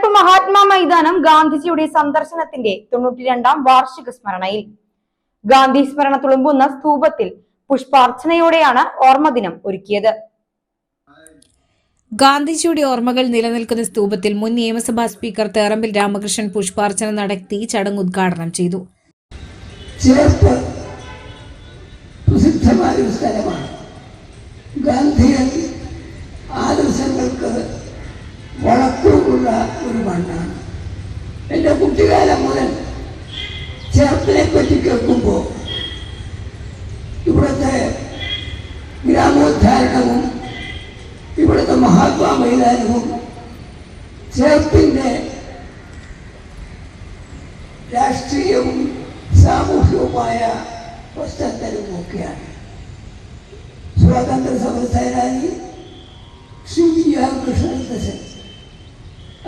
ചേർപ്പ് മഹാത്മാ മൈതാനം ഗാന്ധിജിയുടെ സന്ദർശനത്തിന്റെ 92ാം വാർഷിക സ്മരണയിൽ ഗാന്ധി സ്മരണ തുളുമ്പുന്ന സ്തൂപത്തിൽ പുഷ്പാർച്ചനയോടെയാണ് ഓർമ്മദിനം ഒരുക്കിയത്. ഗാന്ധിജിയുടെ ഓർമ്മകൾ നിലനിൽക്കുന്ന സ്തൂപത്തിൽ മുൻ നിയമസഭാ സ്പീക്കർ തേറമ്പിൽ രാമകൃഷ്ണൻ പുഷ്പാർച്ചന നടത്തി ചടങ്ങ് ഉദ്ഘാടനം ചെയ്തു. ചേർപ്പ് പ്രസിദ്ധമായ ഒരു സ്ഥലമാണ്. ഗാന്ധിയൻ ആദർശങ്ങൾക്ക് വളക്കൂറുള്ള ഒരു മണ്ണാണ്. എൻ്റെ കുട്ടിക്കാലം മുതൽ ചേർപ്പിനെ പറ്റി കേൾക്കുമ്പോൾ ഇവിടുത്തെ ഗ്രാമോദ്ധാരണവും ഇവിടുത്തെ മഹാത്മാ മൈതാനവും ചേർപ്പിൻ്റെ രാഷ്ട്രീയവും സാമൂഹികവുമായ പശ്ചാത്തലവും ഒക്കെയാണ്. സ്വാതന്ത്ര്യ സമരസേനാനി ശ്രീ രാമകൃഷ്ണൻ,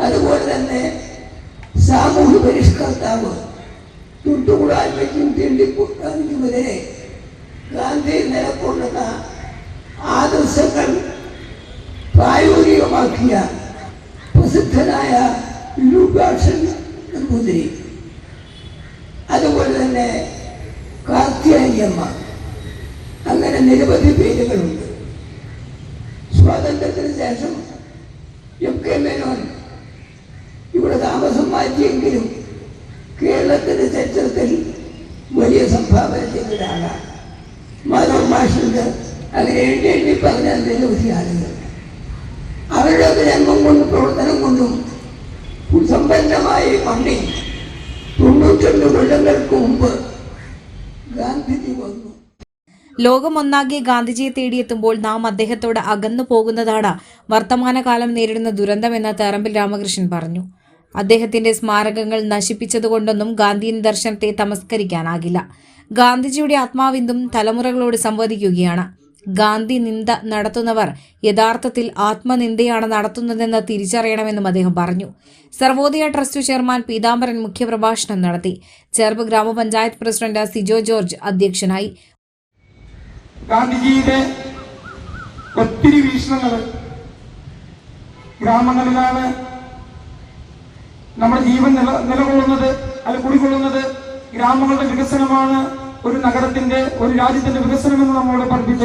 അതുപോലെ തന്നെ സാമൂഹ്യ പരിഷ്കർത്താവ് തൊട്ടുകൂടായ്മയ്ക്കും തീണ്ടിക്കൂടായ്മയ്ക്കുമെതിരെ ഗാന്ധി നിലകൊള്ളുന്ന ആദർശങ്ങൾ പ്രായോഗികമാക്കിയ പ്രസിദ്ധനായ വിരൂപാക്ഷൻ നമ്പൂതിരി, അതുപോലെ തന്നെ കാർത്യായനിയമ്മ, അങ്ങനെ നിരവധി പേരുകളുണ്ട്. സ്വാതന്ത്ര്യത്തിന് ശേഷം MK മേനോൻ ഇവിടെ താമസം മാറ്റിയെങ്കിലും കേരളത്തിന്റെ ചരിത്രത്തിൽ വലിയ സംഭാവന ചെയ്തതാണ്. മാധവ മാഷുണ്ട്, അങ്ങനെ എഴുതി പറഞ്ഞ നിരവധി ആളുകൾ. അവരുടെ ജന്മം കൊണ്ടും പ്രവർത്തനം കൊണ്ടും സമ്പന്നമായ മണ്ണിൽ 92 കൊല്ലങ്ങൾക്ക് മുമ്പ് ഗാന്ധിജി വന്നു. ലോകമൊന്നാകെ ഗാന്ധിജിയെ തേടിയെത്തുമ്പോൾ നാം അദ്ദേഹത്തോട് അകന്നു പോകുന്നതാണ് വർത്തമാനകാലം നേരിടുന്ന ദുരന്തമെന്ന് തേറമ്പിൽ രാമകൃഷ്ണൻ പറഞ്ഞു. അദ്ദേഹത്തിന്റെ സ്മാരകങ്ങൾ നശിപ്പിച്ചതുകൊണ്ടൊന്നും ഗാന്ധിയൻ ദർശനത്തെ തമസ്കരിക്കാനാകില്ല. ഗാന്ധിജിയുടെ ആത്മാവിന്ദും തലമുറകളോട് സംവദിക്കുകയാണ്. ഗാന്ധി നിന്ദ നടത്തുന്നവർ യഥാർത്ഥത്തിൽ ആത്മനിന്ദയാണ് നടത്തുന്നതെന്ന് തിരിച്ചറിയണമെന്നും അദ്ദേഹം പറഞ്ഞു. സർവോദയ ട്രസ്റ്റ് ചെയർമാൻ പീതാംബരൻ മുഖ്യപ്രഭാഷണം നടത്തി. ചേർപ്പ് ഗ്രാമപഞ്ചായത്ത് പ്രസിഡന്റ് സിജോ ജോർജ് അധ്യക്ഷനായി. ഗാന്ധിജിയുടെ ഒത്തിരി വീക്ഷണങ്ങൾ ഗ്രാമങ്ങളിലാണ് നമ്മുടെ ജീവൻ നിലകൊള്ളുന്നത്, അത് കുടികൊള്ളുന്നത്. ഗ്രാമങ്ങളുടെ വികസനമാണ് ഒരു നഗരത്തിന്റെ, ഒരു രാജ്യത്തിന്റെ വികസനമെന്ന് നമ്മളോട് പഠിപ്പിച്ച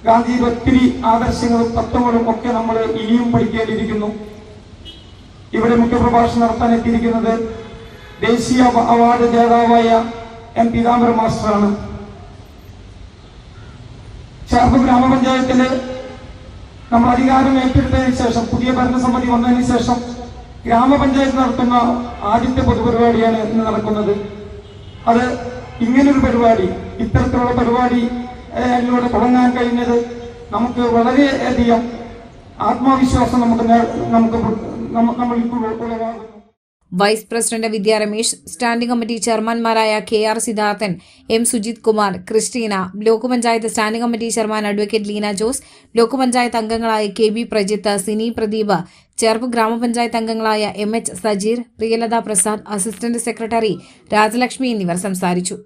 ഗാന്ധിജിയുടെ ഒത്തിരി ആദർശങ്ങളും തത്വങ്ങളും ഒക്കെ നമ്മൾ ഇനിയും പഠിക്കേണ്ടിയിരിക്കുന്നു. ഇവിടെ മുഖ്യപ്രഭാഷണം നടത്താൻ എത്തിയിരിക്കുന്നത് ദേശീയ അവാർഡ് ജേതാവായ M പീതാംബരൻ മാസ്റ്ററാണ്. ചേർപ്പ് ഗ്രാമപഞ്ചായത്തില് നമ്മൾ അധികാരം ഏറ്റെടുത്തതിന് ശേഷം, പുതിയ ഭരണസമിതി വന്നതിന് ശേഷം ഗ്രാമപഞ്ചായത്ത് നടത്തുന്ന ആദ്യത്തെ പൊതുപരിപാടിയാണ് ഇന്ന് നടക്കുന്നത്. അത് ഇങ്ങനൊരു പരിപാടി, ഇത്തരത്തിലുള്ള പരിപാടി അതിലൂടെ തുടങ്ങാൻ കഴിഞ്ഞത് നമുക്ക് വളരെയധികം ആത്മവിശ്വാസം നമ്മളിൽ ഉളവാകുന്നു. Vice president Vidya Ramesh, standing committee ചെയർമാൻമാരായ KR Sidharthan, M Sujith Kumar, Christina, block panchayat standing committee chairman advocate Leena Jose, block panchayat അംഗങ്ങളായ KB പ്രജിത്ത്, സിനി പ്രദീപ്, ചേർപ്പ് ഗ്രാമപഞ്ചായത്ത് അംഗങ്ങളായ MH Sajeer, Priyalatha Prasad, assistant secretary Rajalakshmi എന്നിവർ സംസാരിച്ചു.